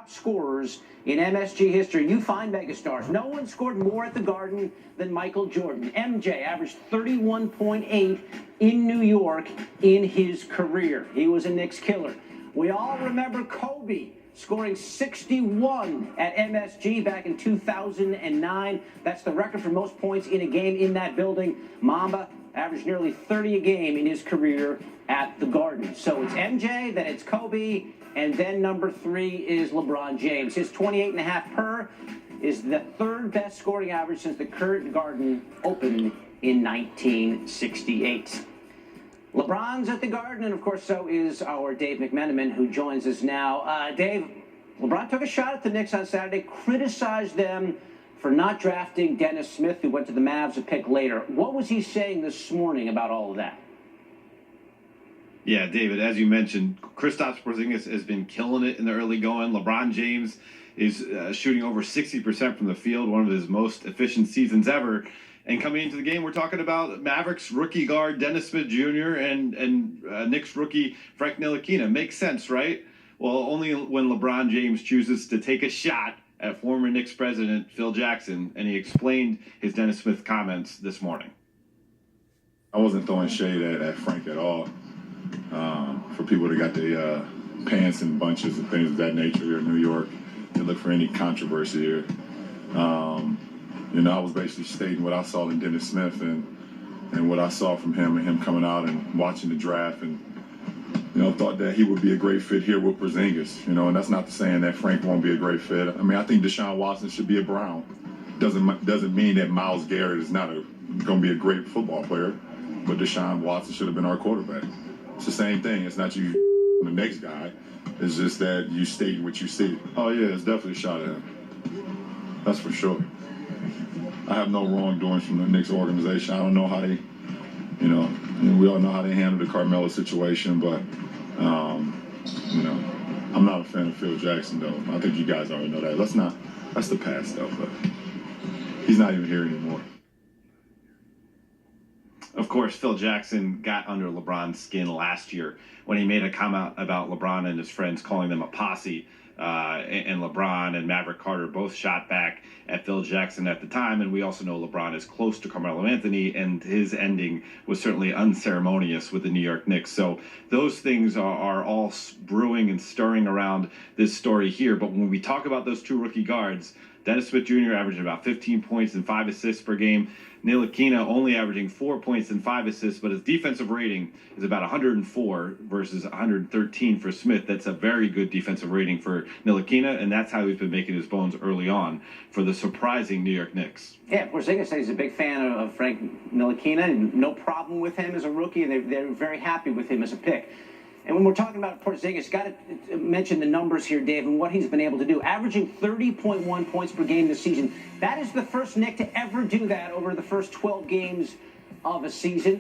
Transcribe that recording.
top scorers in MSG history. You find megastars. No one scored more at the Garden than Michael Jordan. MJ averaged 31.8 in New York in his career. He was a Knicks killer. We all remember Kobe scoring 61 at MSG back in 2009. That's the record for most points in a game in that building. Mamba averaged nearly 30 a game in his career at the Garden. So it's MJ, then it's Kobe, and then number 3 is LeBron James. His 28.5 per is the third best scoring average since the current Garden opened in 1968. LeBron's at the Garden, and of course, so is our Dave McMenamin, who joins us now. Dave, LeBron took a shot at the Knicks on Saturday, criticized them for not drafting Dennis Smith, who went to the Mavs a pick later. What was he saying this morning about all of that? Yeah, David, as you mentioned, Kristaps Porzingis has been killing it in the early going. LeBron James is shooting over 60% from the field, one of his most efficient seasons ever. And coming into the game, we're talking about Mavericks rookie guard Dennis Smith Jr. and Knicks rookie Frank Ntilikina. Makes sense, right? Well, only when LeBron James chooses to take a shot at former Knicks president Phil Jackson, and he explained his Dennis Smith comments this morning. I wasn't throwing shade at Frank at all. For people that got their pants in bunches and things of that nature here in New York, they look for any controversy here. I was basically stating what I saw in Dennis Smith and what I saw from him and him coming out and watching the draft and, thought that he would be a great fit here with Porzingis, and that's not saying that Frank won't be a great fit. I mean, I think Deshaun Watson should be a Brown. Doesn't mean that Myles Garrett is not going to be a great football player, but Deshaun Watson should have been our quarterback. It's the same thing. It's not you the next guy. It's just that you state what you see. Oh, yeah, it's definitely a shot at him. That's for sure. I have no wrongdoings from the Knicks organization. I don't know how they, we all know how they handled the Carmelo situation, but, I'm not a fan of Phil Jackson, though. I think you guys already know that. That's the past, though, but he's not even here anymore. Of course, Phil Jackson got under LeBron's skin last year when he made a comment about LeBron and his friends calling them a posse. And LeBron and Maverick Carter both shot back at Phil Jackson at the time. And we also know LeBron is close to Carmelo Anthony, and his ending was certainly unceremonious with the New York Knicks. So those things are all brewing and stirring around this story here. But when we talk about those two rookie guards, Dennis Smith Jr. averaging about 15 points and 5 assists per game. Ntilikina only averaging 4 points and 5 assists, but his defensive rating is about 104 versus 113 for Smith. That's a very good defensive rating for Ntilikina, and that's how he's been making his bones early on for the surprising New York Knicks. Yeah, Porzingis says he's a big fan of Frank Ntilikina, and no problem with him as a rookie, and they're very happy with him as a pick. And when we're talking about Porzingis, got to mention the numbers here, Dave, and what he's been able to do. Averaging 30.1 points per game this season. That is the first Knick to ever do that over the first 12 games of a season.